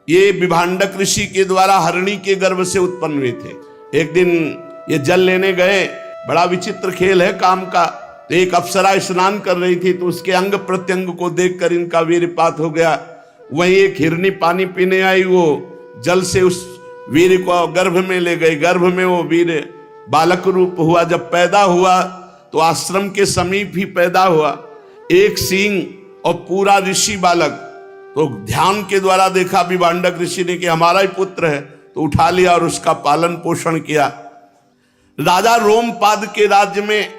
ये विभांडक ऋषि के द्वारा हरणी के गर्भ से उत्पन्न हुए थे। एक दिन ये जल लेने गए, बड़ा विचित्र खेल है काम का। तो एक अप्सरा स्नान कर रही थी, तो उसके अंग प्रत्यंग को देखकर इनका वीरपात हो गया। वहीं एक हिरनी पानी पीने आई, वो जल से उस वीर को गर्भ में ले गई। गर्भ में वो वीर बालक रूप हुआ। जब पैदा हुआ तो आश्रम के समीप ही पैदा हुआ, एक सींग और पूरा ऋषि बालक। तो ध्यान के द्वारा देखा विभांडक ऋषि ने कि हमारा ही पुत्र है, तो उठा लिया और उसका पालन पोषण किया। राजा रोमपाद के राज्य में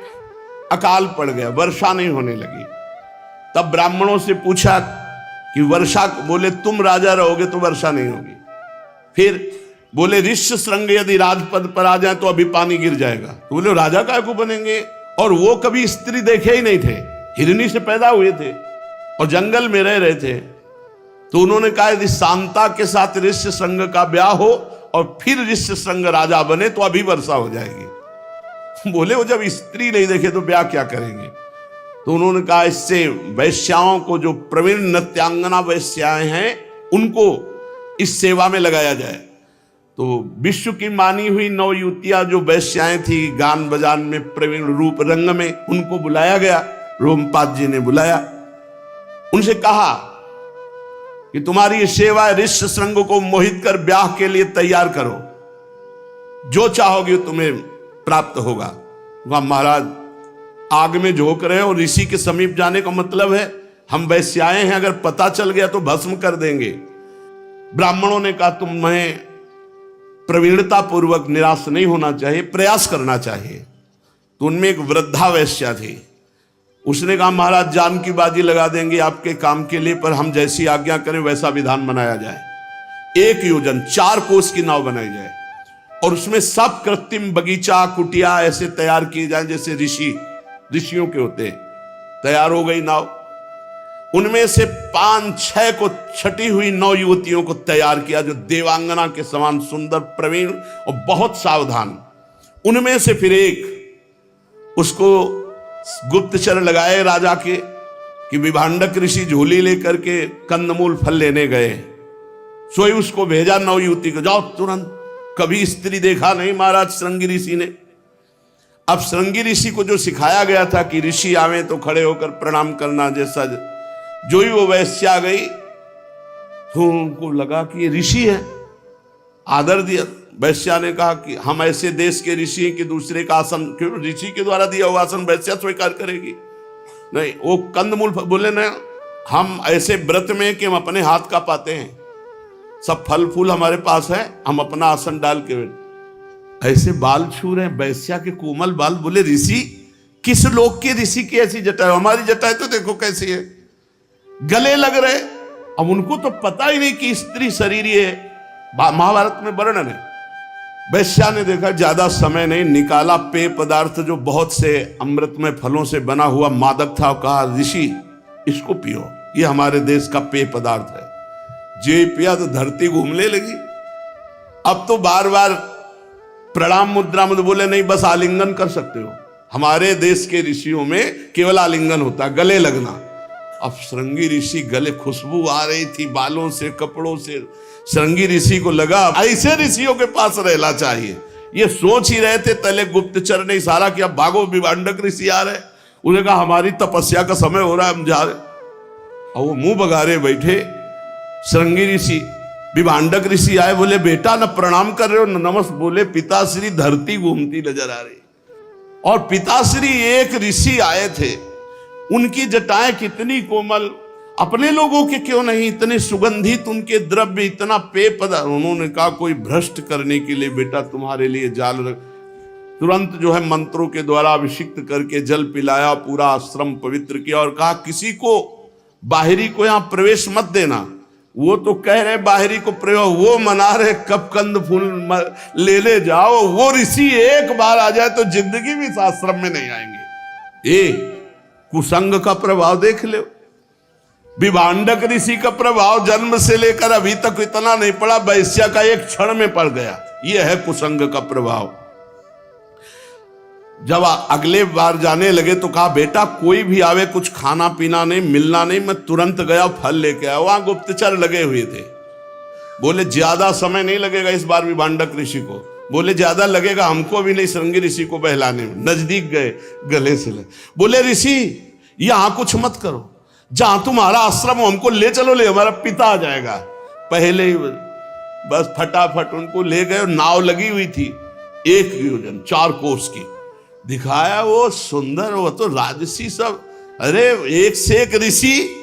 अकाल पड़ गया, वर्षा नहीं होने लगी। तब ब्राह्मणों से पूछा कि वर्षा, बोले तुम राजा रहोगे तो वर्षा नहीं होगी। फिर बोले ऋष्यशृंग यदि राजपद पर आ जाए तो अभी पानी गिर जाएगा। तो बोले राजा काय को बनेंगे, और वो कभी स्त्री देखे ही नहीं थे, हिरनी से पैदा हुए थे और जंगल में रह रहे थे। तो उन्होंने कहा यदि शांता के साथ ऋष्यशृंग का ब्याह हो और फिर ऋष्यशृंग राजा बने तो अभी वर्षा हो जाएगी। बोले वो जब स्त्री नहीं देखे तो ब्याह क्या करेंगे। तो उन्होंने कहा इससे वैश्याओं को, जो प्रवीण नृत्यांगना वैश्याएं हैं, उनको इस सेवा में लगाया जाए। तो विश्व की मानी हुई 9 युवतियां जो वैश्याएं थी, गान बजान में प्रवीण, रूप रंग में, उनको बुलाया गया। रोमपाद जी ने बुलाया, उनसे कहा कि तुम्हारी सेवा ऋष्यशृंग को मोहित कर ब्याह के लिए तैयार करो, जो चाहोगे तुम्हें प्राप्त होगा। वह महाराज आग में झोंक रहे हो, ऋषि के समीप जाने का मतलब है हम वैश्याएं हैं, अगर पता चल गया तो भस्म कर देंगे। ब्राह्मणों ने कहा तुम्हें प्रवीणता पूर्वक निराश नहीं होना चाहिए, प्रयास करना चाहिए। तो उनमें एक वृद्धा वैश्या थी, उसने कहा महाराज जान की बाजी लगा देंगे आपके काम के लिए, पर हम जैसी आज्ञा करें वैसा विधान बनाया जाए। 1 योजन 4 कोस की नाव बनाई जाए और उसमें सब कृत्रिम बगीचा, कुटिया ऐसे तैयार किए जाए जैसे ऋषियों के होते। तैयार हो गई नाव। उनमें से 5-6 को छटी हुई 9 युवतियों को तैयार किया, जो देवांगना के समान सुंदर, प्रवीण और बहुत सावधान। उनमें से फिर एक, उसको गुप्तचर लगाए राजा के कि विभांडक ऋषि झोली लेकर के कंदमूल फल लेने गए। सोई उसको भेजा 9 युवती को, जाओ तुरंत। कभी स्त्री देखा नहीं महाराज श्रृंगी ऋषि ने। अब श्रृंगी ऋषि को जो सिखाया गया था कि ऋषि आवे तो खड़े होकर प्रणाम करना, जैसा जो ही वो वैश्या गई तो उनको लगा कि ये ऋषि है, आदर दिया। वैश्या ने कहा कि हम ऐसे देश के ऋषि हैं कि दूसरे का आसन, क्यों ऋषि के द्वारा दिया हुआ आसन वैश्या स्वीकार करेगी? नहीं, वो कंदमूल बोले ना, हम ऐसे व्रत में कि हम अपने हाथ का पाते हैं, सब फल फूल हमारे पास है, हम अपना आसन डाल के ऐसे बाल छू रहे हैं, वैश्या के कोमल बाल। बोले ऋषि, किस लोक के ऋषि की ऐसी जटाएं? हमारी जटाएं तो देखो कैसी है, गले लग रहे। अब उनको तो पता ही नहीं कि स्त्री शरीर है, महाभारत में वर्णन है। वैश्या ने देखा ज्यादा समय नहीं, निकाला पेय पदार्थ जो बहुत से अमृतमय फलों से बना हुआ मादक था। कहा ऋषि इसको पियो, ये हमारे देश का पेय पदार्थ है। जे पिया तो धरती घूमने लगी। अब तो बार बार प्रणाम मुद्रा में बोले नहीं, बस आलिंगन कर सकते हो। हमारे देश के ऋषियों में केवल आलिंगन होता है, गले लगना। अब श्रृंगी ऋषि गले, खुशबू आ रही थी बालों से, कपड़ों से। श्रृंगी ऋषि को लगा ऐसे ऋषियों के पास रहना चाहिए। ये सोच ही रहे थे, तले गुप्तचर ने इशारा किया, भागो विभांडक ऋषि आ रहे। उन्होंने कहा हमारी तपस्या का समय हो रहा है, हम जा रहे। और वो मुंह बगारे बैठे। श्रृंगी ऋषि, विभांडक ऋषि आए, बोले बेटा न प्रणाम कर रहे हो न नमस्ते। बोले पिताश्री धरती घूमती नजर आ रही। और पिताश्री एक ऋषि आए थे, उनकी जटाएं कितनी कोमल, अपने लोगों के क्यों नहीं, इतने सुगंधित उनके द्रव्य, इतना पेय पदार्थ। उन्होंने कहा कोई भ्रष्ट करने के लिए बेटा तुम्हारे लिए जाल रख। तुरंत जो है मंत्रों के द्वारा अभिषिक्त करके जल पिलाया, पूरा आश्रम पवित्र किया और कहा किसी को बाहरी को यहां प्रवेश मत देना। वो तो कह रहे बाहरी को प्रयोग, वो मना रहे कब कंद फूल ले जाओ। वो ऋषि एक बार आ जाए तो जिंदगी भी इस आश्रम में नहीं आएंगे। कुसंग का प्रभाव देख लो। विभांडक ऋषि का प्रभाव जन्म से लेकर अभी तक इतना नहीं पड़ा, वैश्या का एक क्षण में पड़ गया। यह है कुसंग का प्रभाव। जब अगले बार जाने लगे तो कहा बेटा कोई भी आवे, कुछ खाना पीना नहीं, मिलना नहीं। मैं तुरंत गया, फल लेके आया। वहां गुप्तचर लगे हुए थे। बोले ज्यादा समय नहीं लगेगा इस बार भी भांडक ऋषि को। बोले ज्यादा लगेगा हमको भी नहीं, श्रृंगी ऋषि को बहलाने में। नजदीक गए, गले से लगे। बोले ऋषि यहां कुछ मत करो, जहां तुम्हारा आश्रम हो हमको ले चलो, ले हमारा पिता आ जाएगा। पहले ही बस फटाफट उनको ले गए। नाव लगी हुई थी 1 योजन 4 कोस की, दिखाया वो सुंदर, वो तो राजसी सब, अरे एक से एक ऋषि,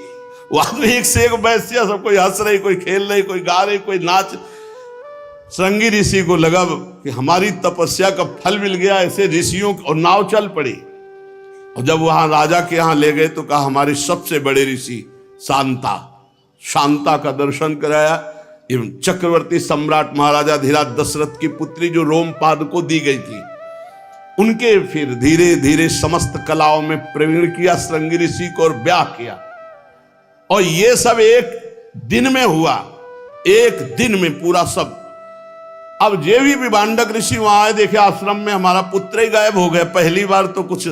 वहां तो एक से एक वैश्या, सब कोई हंस रही, कोई खेल रही, कोई गा रही, कोई नाच। श्रृंगी ऋषि को लगा कि हमारी तपस्या का फल मिल गया, ऐसे ऋषियों, और नाव चल पड़ी। और जब वहां राजा के यहां ले गए तो कहा हमारे सबसे बड़े ऋषि शांता का दर्शन कराया। चक्रवर्ती सम्राट महाराजा धीराज दशरथ की पुत्री जो रोमपाद को दी गई थी, उनके फिर धीरे धीरे समस्त कलाओं में प्रवीण किया श्रृंगी ऋषि को और ब्याह किया। और ये सब एक दिन में हुआ, एक दिन में पूरा सब। अब ये भी विभांडक ऋषि वहां आए, देखे आश्रम में हमारा पुत्र ही गायब हो गया। पहली बार तो कुछ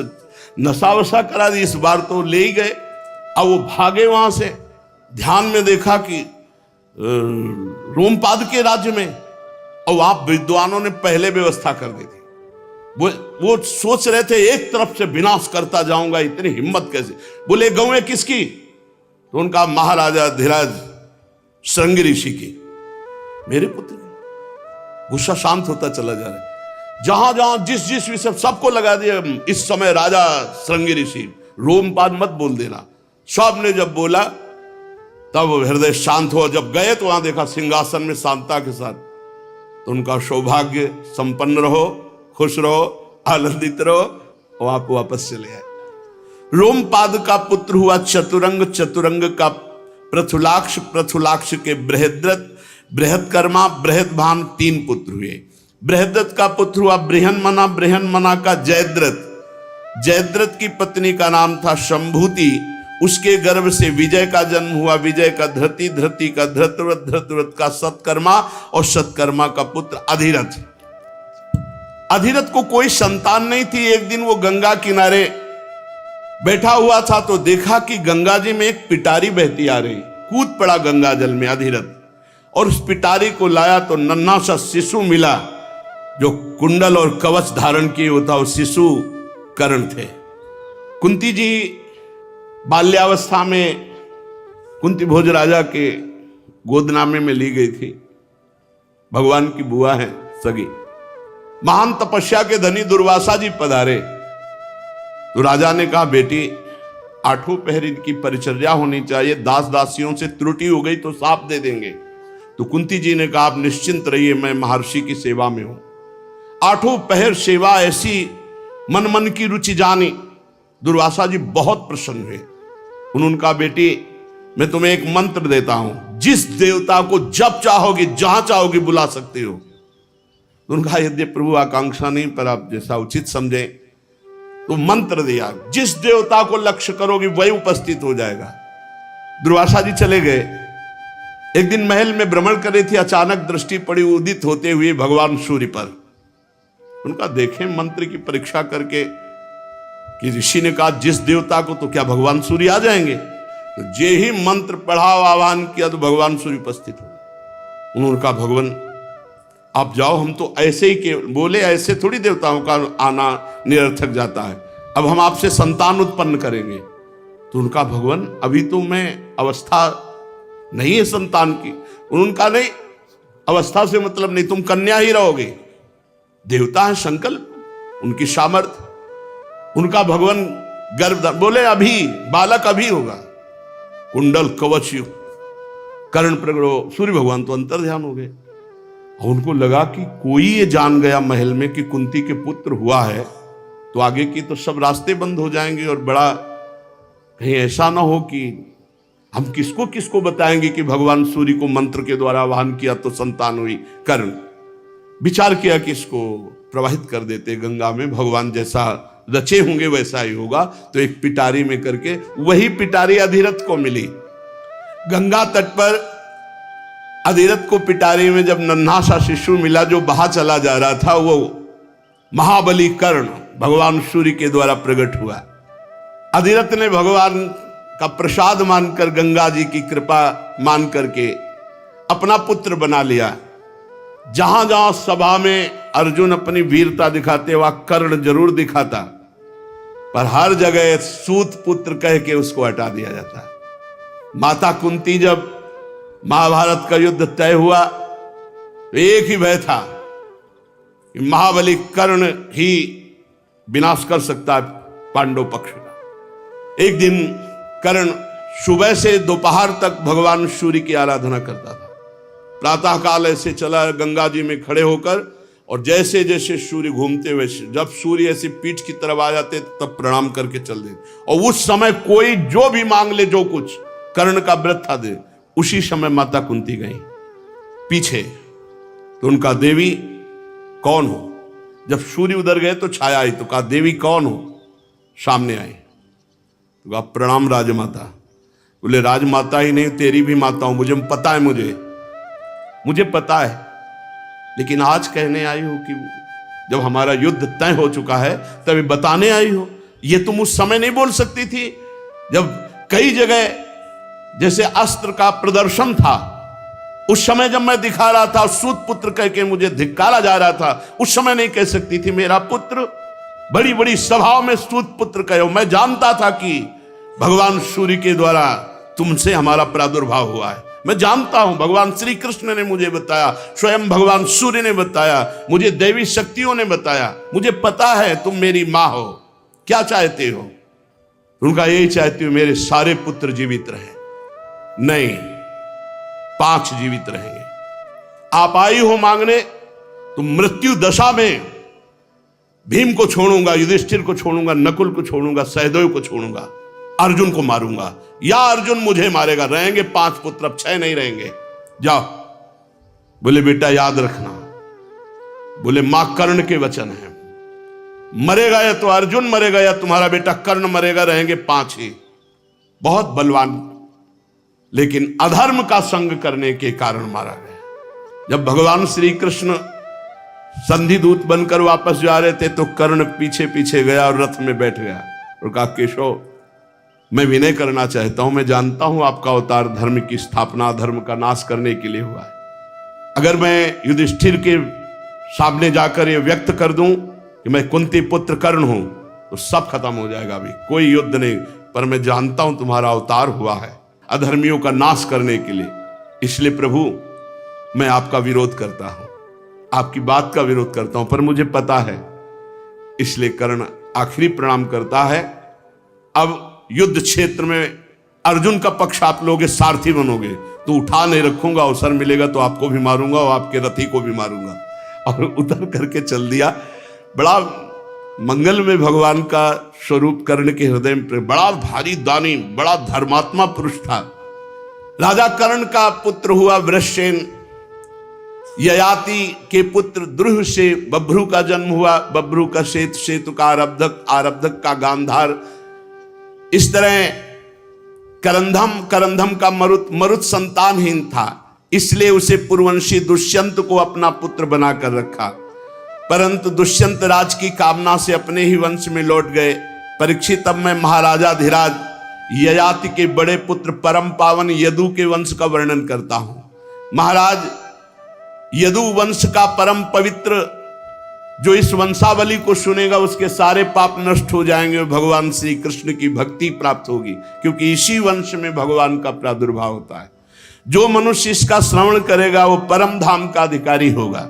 नशा वशा करा दी, इस बार तो ले ही गए। अब वो भागे वहां से, ध्यान में देखा कि रोमपाद के राज्य में, और वहां विद्वानों ने पहले व्यवस्था कर दी थी। वो सोच रहे थे एक तरफ से विनाश करता जाऊंगा, इतनी हिम्मत कैसे। बोले गौएं किसकी? तो उनका महाराजा धीराज श्रृंगी ऋषि की, मेरे पुत्र की। गुस्सा शांत होता चला जा रहा है। जहां जहां जिस जिस विषय सबको लगा दिया, इस समय राजा श्रृंगी ऋषि, रोमपाद मत बोल देना। सब ने जब बोला तब हृदय शांत हुआ। जब गए तो वहां देखा सिंहासन में शांता के साथ। तो उनका सौभाग्य, संपन्न रहो, खुश रहो, आनंदित रहो, और आप वापस चले आए। रोमपाद का पुत्र हुआ चतुरंग, चतुरंग का पृथुलाक्ष, पृथुलाक्ष के बृहद्रथ, बृहत्कर्मा, बृहद्भान 3 पुत्र हुए। बृहद्रथ का पुत्र हुआ बृहन्मना, बृहन्मना का जयद्रथ, जयद्रथ की पत्नी का नाम था शंभूति, उसके गर्भ से विजय का जन्म हुआ, विजय का धृति, धृति का धृतव्रत, धृतव्रत का सत्कर्मा, और सत्कर्मा का पुत्र अधिरथ। अधिरथ को कोई संतान नहीं थी। एक दिन वो गंगा किनारे बैठा हुआ था तो देखा कि गंगा जी में एक पिटारी बहती आ रही। कूद पड़ा गंगा जल में अधिरथ, और उस पिटारी को लाया तो नन्हा सा शिशु मिला, जो कुंडल और कवच धारण किए होता, वो शिशु कर्ण थे। कुंती जी बाल्यावस्था में कुंती भोज राजा के गोदनामे में ली गई थी। भगवान की बुआ है सगी। महान तपस्या के धनी दुर्वासा जी पधारे तो राजा ने कहा बेटी 8 पहर इनकी परिचर्या होनी चाहिए, दास दासियों से त्रुटि हो गई तो साप दे देंगे। तो कुंती जी ने कहा आप निश्चिंत रहिए, मैं महर्षि की सेवा में हूं। 8 पहर सेवा ऐसी मन मन की रुचि जानी। दुर्वासा जी बहुत प्रसन्न हुए। उन्होंने कहा बेटी मैं तुम्हें एक मंत्र देता हूं, जिस देवता को जब चाहोगी जहां चाहोगी बुला सकते हो। उनका यद्य प्रभु आकांक्षा नहीं, पर आप जैसा उचित समझे। तो मंत्र दिया, जिस देवता को लक्ष्य करोगे वही उपस्थित हो जाएगा। दुर्वासा जी चले गए। एक दिन महल में भ्रमण कर रही थी, अचानक दृष्टि पड़ी उदित होते हुए भगवान सूर्य पर। उनका देखें मंत्र की परीक्षा करके कि ऋषि ने कहा जिस देवता को, तो क्या भगवान सूर्य आ जाएंगे? तो जे ही मंत्र पढ़ा, आह्वान किया तो भगवान सूर्य उपस्थित हो। उन्होंने कहा भगवान आप जाओ, हम तो ऐसे ही के बोले, ऐसे थोड़ी देवताओं का आना निरर्थक जाता है, अब हम आपसे संतान उत्पन्न करेंगे। तो उनका भगवान अभी तो मैं अवस्था नहीं है संतान की। उनका नहीं, अवस्था से मतलब नहीं, तुम कन्या ही रहोगे। देवता है संकल्प, उनकी सामर्थ्य। उनका भगवान गर्भ बोले अभी बालक अभी होगा। कुंडल कवच कर्ण प्रगट, सूर्य भगवान तो अंतर ध्यान हो गए। और उनको लगा कि कोई ये जान गया महल में कि कुंती के पुत्र हुआ है, तो आगे की तो सब रास्ते बंद हो जाएंगे, और बड़ा कहीं ऐसा ना हो कि हम किसको किसको बताएंगे कि भगवान सूर्य को मंत्र के द्वारा आह्वान किया तो संतान हुई। कर्ण विचार किया कि इसको प्रवाहित कर देते गंगा में, भगवान जैसा रचे होंगे वैसा ही होगा। तो एक पिटारी में करके, वही पिटारी अधिरथ को मिली। गंगा तट पर अधिरथ को पिटारी में जब नन्हा सा शिशु मिला जो बहा चला जा रहा था, वो महाबली कर्ण भगवान सूर्य के द्वारा प्रकट हुआ। अधिरथ ने भगवान का प्रसाद मानकर, गंगा जी की कृपा मान करके अपना पुत्र बना लिया। जहां जहां सभा में अर्जुन अपनी वीरता दिखाते वहां कर्ण जरूर दिखाता, पर हर जगह सूत पुत्र कह के उसको हटा दिया जाता। माता कुंती जब महाभारत का युद्ध तय हुआ तो एक ही भय था कि महाबली कर्ण ही विनाश कर सकता है पांडव पक्ष का। एक दिन कर्ण सुबह से दोपहर तक भगवान सूर्य की आराधना करता था। प्रातः काल ऐसे चला गंगा जी में खड़े होकर, और जैसे जैसे सूर्य घूमते हुए जब सूर्य ऐसे पीठ की तरफ आ जाते तब प्रणाम करके चल देते। और उस समय कोई जो भी मांग ले, जो कुछ कर्ण का व्रत था दे। उसी समय माता कुंती गई पीछे, तो उनका देवी कौन हो? जब सूर्य उधर गए तो छाया आई, तो कहा देवी कौन हो? सामने आई तो कहा प्रणाम राजमाता। बोले राजमाता ही नहीं, तेरी भी माता हूं, मुझे पता है, मुझे पता है, लेकिन आज कहने आई हो कि जब हमारा युद्ध तय हो चुका है तभी बताने आई हो। ये तुम उस समय नहीं बोल सकती थी जब कई जगह जैसे अस्त्र का प्रदर्शन था, उस समय जब मैं दिखा रहा था, सूत पुत्र कह के मुझे धिक्कारा जा रहा था, उस समय नहीं कह सकती थी मेरा पुत्र? बड़ी बड़ी सभाओं में सूत पुत्र कहो। मैं जानता था कि भगवान सूर्य के द्वारा तुमसे हमारा प्रादुर्भाव हुआ है। मैं जानता हूं, भगवान श्री कृष्ण ने मुझे बताया, स्वयं भगवान सूर्य ने बताया, मुझे देवी शक्तियों ने बताया। मुझे पता है तुम मेरी मां हो। क्या चाहते हो? उनका यही चाहती हूं मेरे सारे पुत्र जीवित रहे। नहीं, 5 जीवित रहेंगे। आप आई हो मांगने, तो मृत्यु दशा में भीम को छोड़ूंगा, युधिष्ठिर को छोड़ूंगा, नकुल को छोड़ूंगा, सहदेव को छोड़ूंगा, अर्जुन को मारूंगा, या अर्जुन मुझे मारेगा। रहेंगे 5 पुत्र, अब 6 नहीं रहेंगे। जाओ। बोले बेटा याद रखना, बोले मां कर्ण के वचन है, मरेगा या तो अर्जुन मरेगा या तुम्हारा बेटा कर्ण मरेगा, रहेंगे 5 ही। बहुत बलवान, लेकिन अधर्म का संग करने के कारण मारा गया। जब भगवान श्री कृष्ण संधि दूत बनकर वापस जा रहे थे तो कर्ण पीछे पीछे गया और रथ में बैठ गया और कहा केशव, मैं विनय करना चाहता हूं, मैं जानता हूं आपका अवतार धर्म की स्थापना, धर्म का नाश करने के लिए हुआ है। अगर मैं युधिष्ठिर के सामने जाकर ये व्यक्त कर दूं कि मैं कुंती पुत्र कर्ण हूं तो सब खत्म हो जाएगा, अभी कोई युद्ध नहीं। पर मैं जानता हूं तुम्हारा अवतार हुआ है अधर्मियों का नाश करने के लिए, इसलिए प्रभु मैं आपका विरोध करता हूं, आपकी बात का विरोध करता हूं, पर मुझे पता है। इसलिए कर्ण आखिरी प्रणाम करता है। अब युद्ध क्षेत्र में अर्जुन का पक्ष आप लोगे, सारथी बनोगे तो उठा नहीं रखूंगा, अवसर मिलेगा तो आपको भी मारूंगा और आपके रथी को भी मारूंगा। और उतर करके चल दिया। बड़ा मंगल में भगवान का स्वरूप कर्ण के हृदय में, बड़ा भारी दानी, बड़ा धर्मात्मा पुरुष था। राजा कर्ण का पुत्र हुआ वृषसेन। ययाति के पुत्र द्रुह से बभ्रू का जन्म हुआ, बभ्रू का सेतु, सेतु का आरब्धक, आरब्धक का गांधार। इस तरह करंधम, करंधम का मरुत, मरुत संतानहीन था, इसलिए उसे पुरवंशी दुष्यंत को अपना पुत्र बनाकर रखा। परंतु दुष्यंत राज की कामना से अपने ही वंश में लौट गए। परीक्षित अब मैं महाराजा धीराज ययाति के बड़े पुत्र परम पावन यदु के वंश का वर्णन करता हूं। महाराज यदु वंश का परम पवित्र, जो इस वंशावली को सुनेगा उसके सारे पाप नष्ट हो जाएंगे और भगवान श्री कृष्ण की भक्ति प्राप्त होगी, क्योंकि इसी वंश में भगवान का प्रादुर्भाव होता है। जो मनुष्य इसका श्रवण करेगा वो परम धाम का अधिकारी होगा।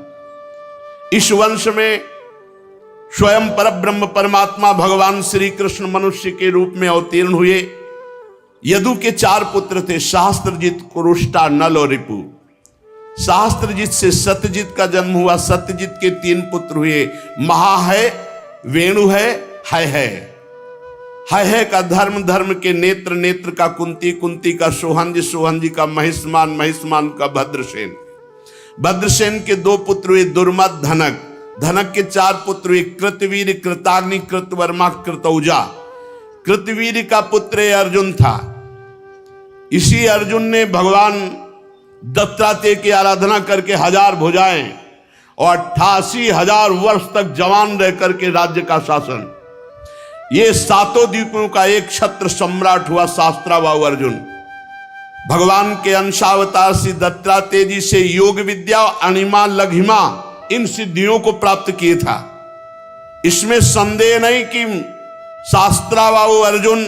इस वंश में स्वयं परब्रह्म परमात्मा भगवान श्री कृष्ण मनुष्य के रूप में अवतीर्ण हुए। यदु के 4 पुत्र थे, सहस्त्रजित, कुरुष्टा, नल और रिपु। सहस्त्रजित से सत्यजित का जन्म हुआ। सत्यजित के 3 पुत्र हुए, महा है, वेणु है, है का धर्म, धर्म के नेत्र, नेत्र का कुंती, कुंती का सोहंज, सोहंज का महिष्मान, महिष्मान का भद्रसेन। भद्रसेन के 2 पुत्र हुए, दुर्मद, धनक। धनक के 4 पुत्र हुए, कृतवीर, कृताग्नि, कृतवर्मा, कृतौजा। कृतवीर का पुत्र अर्जुन था। इसी अर्जुन ने भगवान दत्तात्रेय की आराधना करके 1000 भुजाएं और 88,000 वर्ष तक जवान रह करके राज्य का शासन, ये 7 द्वीपों का एक क्षत्र सम्राट हुआ शास्त्राबाहु अर्जुन। भगवान के अंशावतार श्री दत्तात्रेय जी से योग विद्या, अणिमा, लघिमा इन सिद्धियों को प्राप्त किए था। इसमें संदेह नहीं कि शास्त्राबाहु अर्जुन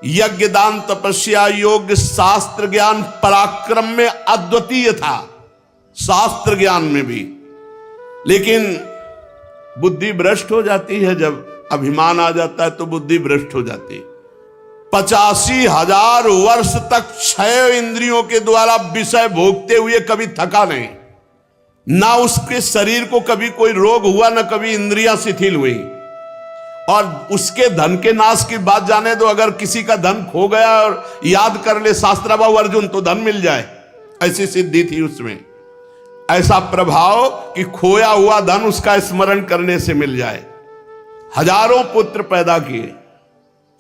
यज्ञ, दान, तपस्या, योग, शास्त्र ज्ञान, पराक्रम में अद्वितीय था, शास्त्र ज्ञान में भी। लेकिन बुद्धि भ्रष्ट हो जाती है, जब अभिमान आ जाता है तो बुद्धि भ्रष्ट हो जाती है। 85,000 वर्ष तक 6 इंद्रियों के द्वारा विषय भोगते हुए कभी थका नहीं, ना उसके शरीर को कभी कोई रोग हुआ, ना कभी इंद्रियां शिथिल हुई। और उसके धन के नाश की बात जाने दो, अगर किसी का धन खो गया और याद कर ले शास्त्राबाहु अर्जुन तो धन मिल जाए, ऐसी सिद्धि थी उसमें, ऐसा प्रभाव कि खोया हुआ धन उसका स्मरण करने से मिल जाए। हजारों पुत्र पैदा किए,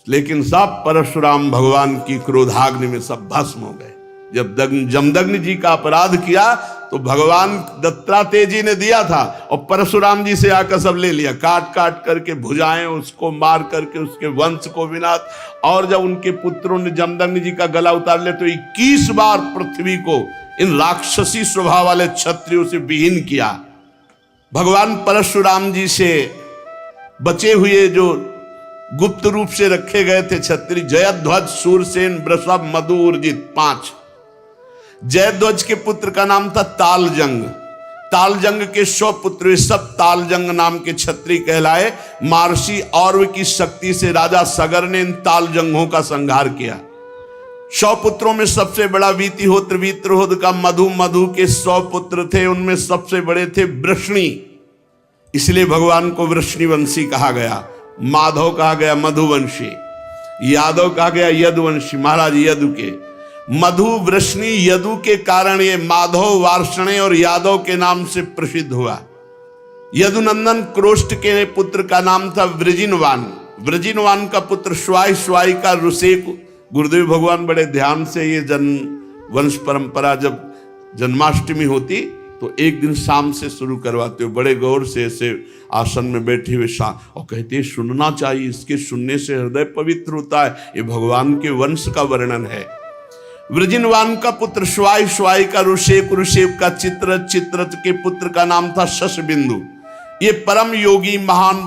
लेकिन सब परशुराम भगवान की क्रोधाग्नि में सब भस्म हो गए। जब जमदग्नि जी का अपराध किया तो भगवान दत्तात्रेय जी ने दिया था और परशुराम जी से आकर सब ले लिया, काट काट करके भुजाएं उसको मार करके उसके वंश को विनाश। और जब उनके पुत्रों ने जमदग्नि जी का गला उतार लिया तो 21 बार पृथ्वी को इन राक्षसी स्वभाव वाले क्षत्रियों से विहीन किया। भगवान परशुराम जी से बचे हुए जो गुप्त रूप से रखे गए थे क्षत्रिय, जयध्वज, शूरसेन, वृषभ, मधु, उर्जित 5। जयध्वज के पुत्र का नाम था तालजंग। तालजंग के 100 पुत्र, सब तालजंग नाम के क्षत्रिय कहलाए। महर्षि औरव की शक्ति से राजा सगर ने इन तालजंगों का संहार किया। 100 पुत्रों में सबसे बड़ा वीतिहोत्र, वीत्रहोत्र का मधु, मधु के 100 पुत्र थे, उनमें सबसे बड़े थे वृष्णि, इसलिए भगवान को वृष्णिवंशी कहा गया। माधव कहा गया मधुवंशी, यादव कहा गया यदुवंशी, महाराज यदु के। मधु, वृष्णि, यदु के कारण ये माधव, वार्ष्णेय और यादव के नाम से प्रसिद्ध हुआ। यदुनंदन क्रोष्ट के पुत्र का नाम था वृजिनवान। वृजिनवान का पुत्र श्वाई, श्वाई का ऋषेक। गुरुदेव भगवान बड़े ध्यान से ये वंश परंपरा जब जन्माष्टमी होती तो एक दिन शाम से शुरू करवाते हो, बड़े गौर से ऐसे आसन में बैठे हुए शाम, और कहते हैं सुनना चाहिए, इसके सुनने से हृदय पवित्र होता है। ये भगवान के वंश का वर्णन है। वृजिनवान का पुत्र श्वाई, श्वाई का ऋषेक, ऋषेक का चित्ररथ, चित्ररथ के पुत्र का नाम था शशबिंदु। ये परम योगी, महान,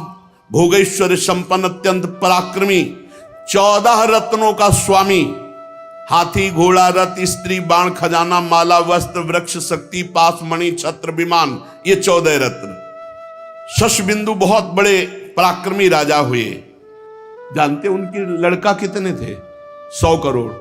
भोगेश्वर संपन्न, अत्यंत पराक्रमी, 14 रत्नों का स्वामी, हाथी, घोड़ा, रथ, स्त्री, बाण, खजाना, माला, वस्त्र, वृक्ष, शक्ति, पास, मणि, छत्र, विमान, ये 14 रत्न। शशबिंदु बहुत बड़े पराक्रमी राजा हुए। जानते उनके लड़का कितने थे? 100 करोड़।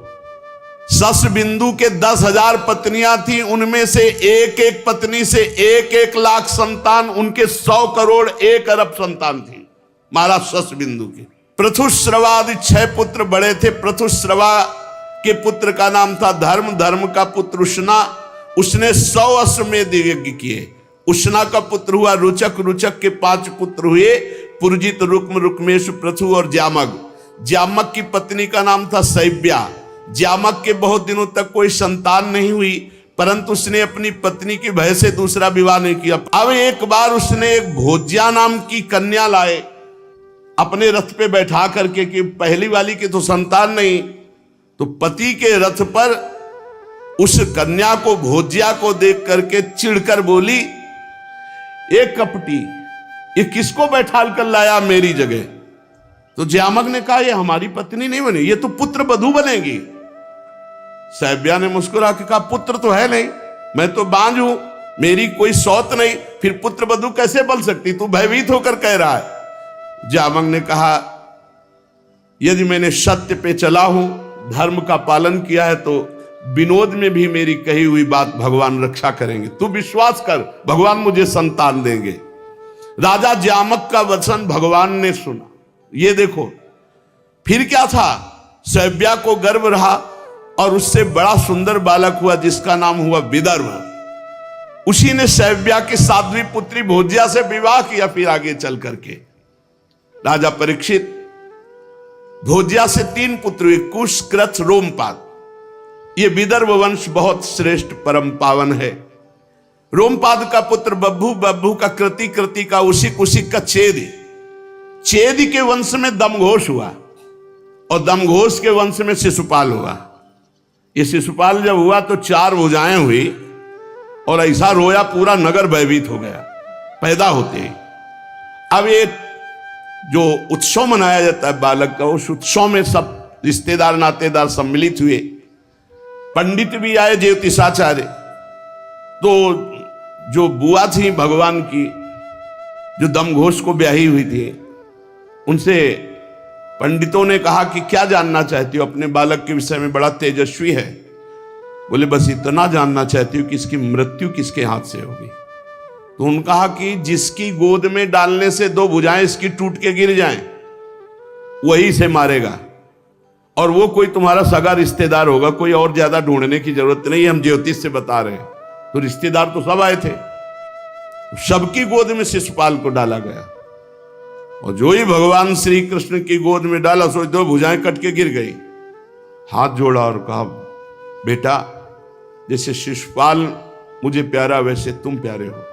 शशबिंदु के 10,000 पत्नियां थी, उनमें से एक एक पत्नी से 1-1 लाख संतान, उनके 100 करोड़ 1 अरब संतान थी महाराज शशबिंदु के। पृथुश्रवादि 6 पुत्र बड़े थे। पृथुश्रवा के पुत्र का नाम था धर्म, धर्म का पुत्र उष्णा, उसने 100 अश्वमेध यज्ञ किए। उष्णा का पुत्र हुआ रुचक, रुचक के 5 पुत्र हुए, पुरजित, रुक्म, रुक्मेश, पृथु और ज्यामग। ज्यामक की पत्नी का नाम था शैव्या। ज्यामक के बहुत दिनों तक कोई संतान नहीं हुई, परंतु उसने अपनी पत्नी की भय से दूसरा विवाह नहीं किया। अब एक बार उसने एक भोज्या नाम की कन्या लाए अपने रथ पे बैठा करके, कि पहली वाली की तो संतान नहीं, तो पति के रथ पर उस कन्या को, भोज्या को देख करके चिढ़कर बोली, एक कपटी, ये किसको बैठाल कर लाया मेरी जगह? तो ज्यामक ने कहा, ये हमारी पत्नी नहीं बनी, ये तो पुत्र वधू बनेगी। शैव्या ने मुस्कुरा के कहा, पुत्र तो है नहीं, मैं तो बांझ हूं, मेरी कोई सौत नहीं, फिर पुत्र वधू कैसे बन सकती? तू भयभीत होकर कह रहा है। ज्यामक ने कहा, यदि मैंने सत्य पे चला हूं, धर्म का पालन किया है, तो विनोद में भी मेरी कही हुई बात भगवान रक्षा करेंगे। तू विश्वास कर, भगवान मुझे संतान देंगे। राजा ज्यामक का वचन भगवान ने सुना। ये देखो फिर क्या था, शैव्या को गर्व रहा और उससे बड़ा सुंदर बालक हुआ जिसका नाम हुआ विदर्भ। उसी ने शैव्या की 7वीं पुत्री भोज्या से विवाह किया। फिर आगे चल करके राजा परीक्षित, भोज्या से 3 पुत्र हुए, कुश, कृथ, रोमपाद। ये विदर्भ वंश बहुत श्रेष्ठ परम पावन है। रोमपाद का पुत्र बब्बू, बब्बू का कृति, कृति का उसिक, उसिक का छेद, छेद के वंश में दमघोष हुआ और दमघोष के वंश में शिशुपाल हुआ। ये शिशुपाल जब हुआ तो 4 भुजाएं हुई और ऐसा रोया पूरा नगर भयभीत हो गया पैदा होते ही। अब ये जो उत्सव मनाया जाता है बालक का, उस उत्सव में सब रिश्तेदार नातेदार सम्मिलित हुए, पंडित भी आए ज्योतिषाचार्य। तो जो बुआ थी भगवान की, जो दमघोष को ब्याही हुई थी, उनसे पंडितों ने कहा कि क्या जानना चाहती हो अपने बालक के विषय में, बड़ा तेजस्वी है। बोले बस इतना जानना चाहती हूँ कि इसकी मृत्यु किसके हाथ से होगी। तो उन्होंने कहा कि जिसकी गोद में डालने से 2 भुजाएं इसकी टूट के गिर जाएं, वही से मारेगा, और वो कोई तुम्हारा सगा रिश्तेदार होगा, कोई और ज्यादा ढूंढने की जरूरत नहीं है, हम ज्योतिष से बता रहे हैं। तो रिश्तेदार तो सब आए थे, सबकी गोद में शिशुपाल को डाला गया, और जो ही भगवान श्री कृष्ण की गोद में डाला सो 2 भुजाएं कट के गिर गई। हाथ जोड़ा और कहा बेटा, जैसे शिशुपाल मुझे प्यारा वैसे तुम प्यारे हो,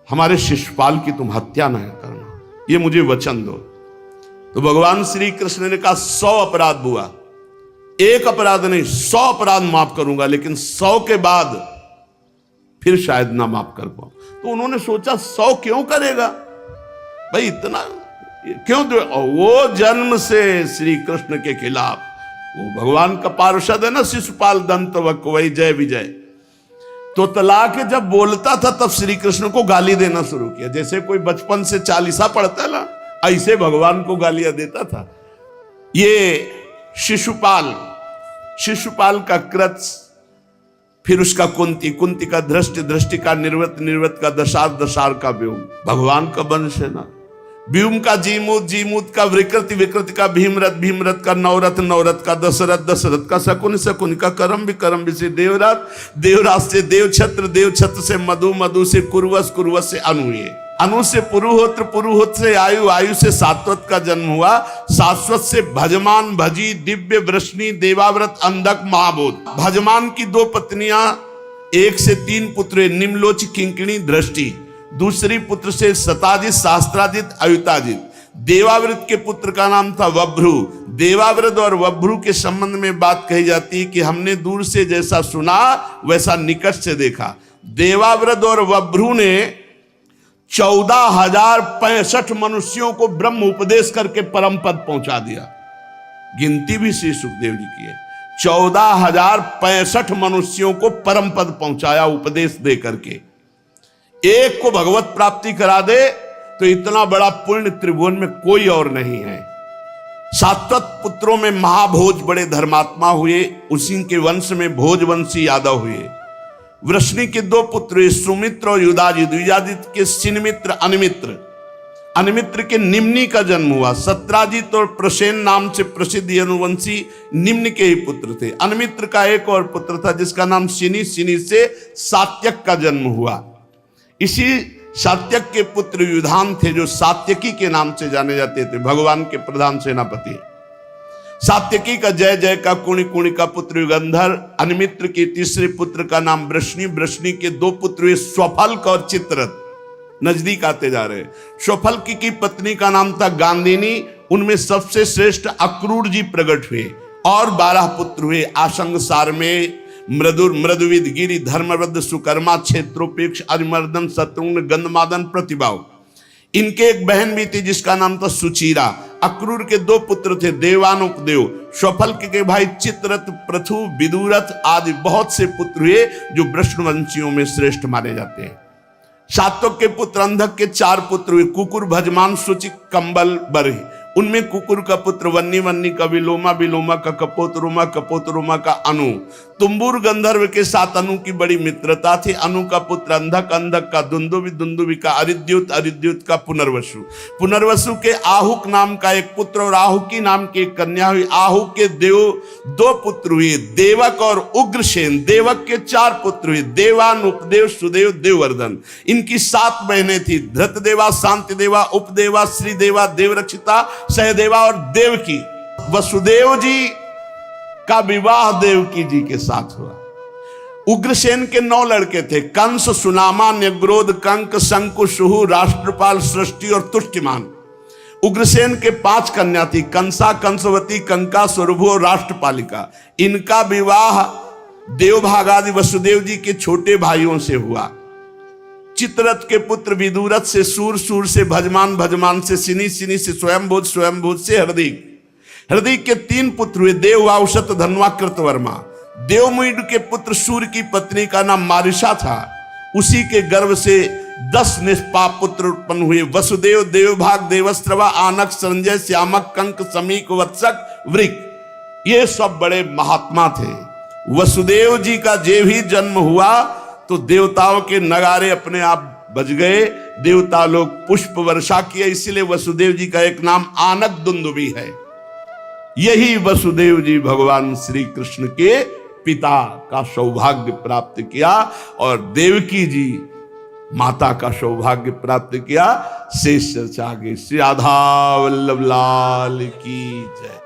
हमारे शिशुपाल की तुम हत्या न करना, ये मुझे वचन दो। तो भगवान श्री कृष्ण ने कहा 100 अपराध हुआ, 1 अपराध नहीं 100 अपराध माफ करूंगा, लेकिन 100 के बाद फिर शायद ना माफ कर पाऊं। तो उन्होंने सोचा 100 क्यों करेगा भाई, इतना क्यों? वो जन्म से श्री कृष्ण के खिलाफ, वो भगवान का पार्षद है ना शिशुपाल, दंत वक वही जय विजय। तो तला के जब बोलता था तब श्री कृष्ण को गाली देना शुरू किया, जैसे कोई बचपन से चालीसा पढ़ता है ना, ऐसे भगवान को गालियां देता था। ये शिशुपाल का कृत, फिर उसका कुंती का दृष्टि, दृष्टि का निर्वत का दशार का व्योम, भगवान का वंश है ना। व्योम का जीमूत का विकृति का भीमरथ का नवरथ का दशरथ का शकुन का करम से देवराज से देवछत्र से मधु से कुरुवस से अनु से पुरुहोत्र से आयु से सात्वत का जन्म हुआ, शाश्वत से भजमान भजी दिव्य वृष्णि देवाव्रत अंधक महाबोध। भजमान की 2 पत्नियां, 1 से 3 पुत्र, निम्लोच किंकिणी दृष्टि, दूसरी पुत्र से सताजित शास्त्राजित अयुताजित। देवाव्रत के पुत्र का नाम था वभ्रु। देवाव्रत और वभ्रु के संबंध में बात कही जाती है कि हमने दूर से जैसा सुना वैसा निकट से देखा। देवाव्रत और वभ्रु ने 14,065 मनुष्यों को ब्रह्म उपदेश करके परम पद पहुंचा दिया। गिनती भी श्री सुखदेव जी की है, 14,065 मनुष्यों को परम पद पहुंचाया उपदेश दे करके। एक को भगवत प्राप्ति करा दे तो इतना बड़ा पुण्य त्रिभुवन में कोई और नहीं है। सात्वत पुत्रों में महाभोज बड़े धर्मात्मा हुए, उसी के वंश में भोजवंशी यादव हुए। वृष्णि के 2 पुत्र सुमित्र और युधाजित के सिनमित्र अनिमित्र के निम्नि का जन्म हुआ। सत्राजित और प्रसेन नाम से प्रसिद्ध यनुवंशी निम्न के ही पुत्र थे। अनिमित्र का एक और पुत्र था जिसका नाम सिनी से सात्यक का जन्म हुआ। इसी सात्यक के पुत्र युधान थे जो सात्यकी के नाम से जाने जाते थे, भगवान के प्रधान सेनापति। सात्यकी का जय का कुणी का पुत्र युगंधर। अनिमित्र के तीसरे पुत्र का नाम वृष्णि के 2 पुत्र हुए स्वफल्क और चित्ररथ, नजदीक आते जा रहे। स्वफल्क की पत्नी का नाम था गांधिनी, उनमें सबसे श्रेष्ठ अक्रूर जी प्रकट हुए। और 12 पुत्र हुए, आशंग सारमेय, मृदुविद गिरि, धर्मवृद्ध, सुकर्मा, क्षेत्रोपेक्ष, अरिमर्दन, शत्रुघ्न, गंधमादन, प्रतिभाव। इनके एक बहन भी थी जिसका नाम था सुचीरा। अक्रूर के 2 पुत्र थे, देवानुपदेव। स्वफल्क के भाई चित्ररथ, पृथु, विदुरथ आदि बहुत से पुत्र हुए जो वृषणवंशियों में श्रेष्ठ माने जाते हैं। सात्वक के पुत्र अंधक के 4 पुत्र हुए, कुकुर, भजमान, शुचि, कंबल, बरहि। उनमें कुकुर का पुत्र वन्नी का विलोमा का कपोतरोमा का अनु। तुम्बुर गंधर्व के साथ अनु की बड़ी मित्रता थी। अनु का पुत्र अंधक का दुंदुभि का अरिद्युत का पुनर्वसु के आहुक नाम का एक पुत्र और आहुकी नाम की एक कन्या हुई। आहु के 2 पुत्र हुए, देवक और उग्रसेन। देवक के 4 पुत्र हुए, देवानुपदेव, सुदेव, देववर्धन। इनकी 7 बहनें थी, धृतदेवा, शांतिदेवा, उपदेवा, श्रीदेवा, देवरक्षिता, सहदेवा और देवकी। वसुदेव जी का विवाह देवकी जी के साथ हुआ। उग्रसेन के 9 लड़के थे, कंस, सुनामा, न्यग्रोध, कंक, शंकु, सुहु, राष्ट्रपाल, सृष्टि और तुष्टिमान। उग्रसेन के 5 कन्या थी, कंसा, कंसवती, कंका, स्वरभु और राष्ट्रपालिका। इनका विवाह देवभागादि वसुदेव जी के छोटे भाइयों से हुआ। चित्ररथ के पुत्र विदुरथ से, सूर, सूर से भजमान, भजमान से सिनी, सिनी से स्वयंभूत, स्वयंभूत से हरदीक। हरदीक के 3 पुत्र हुए, देव, वाउशत, धनवा, कृतवर्मा। देवमुइड के पुत्र सूर्य की पत्नी का नाम मारिशा था, उसी के गर्भ से 10 निष्पाप पुत्र उत्पन्न हुए। वसुदेव, देवभाग, देवस्त्रवा, आनक, संजय, श्यामक, कंक, समीक, वत्सक, वृक, ये सब बड़े महात्मा थे। वसुदेव जी का जे भी जन्म हुआ तो देवताओं के नगारे अपने आप बज गए, देवता लोग पुष्प वर्षा किए, इसीलिए वसुदेव जी का एक नाम आनक दुंदुभी है। यही वसुदेव जी भगवान श्री कृष्ण के पिता का सौभाग्य प्राप्त किया और देवकी जी माता का सौभाग्य प्राप्त किया। शेष चर्चा आगे। श्री राधा वल्लभ लाल की जय।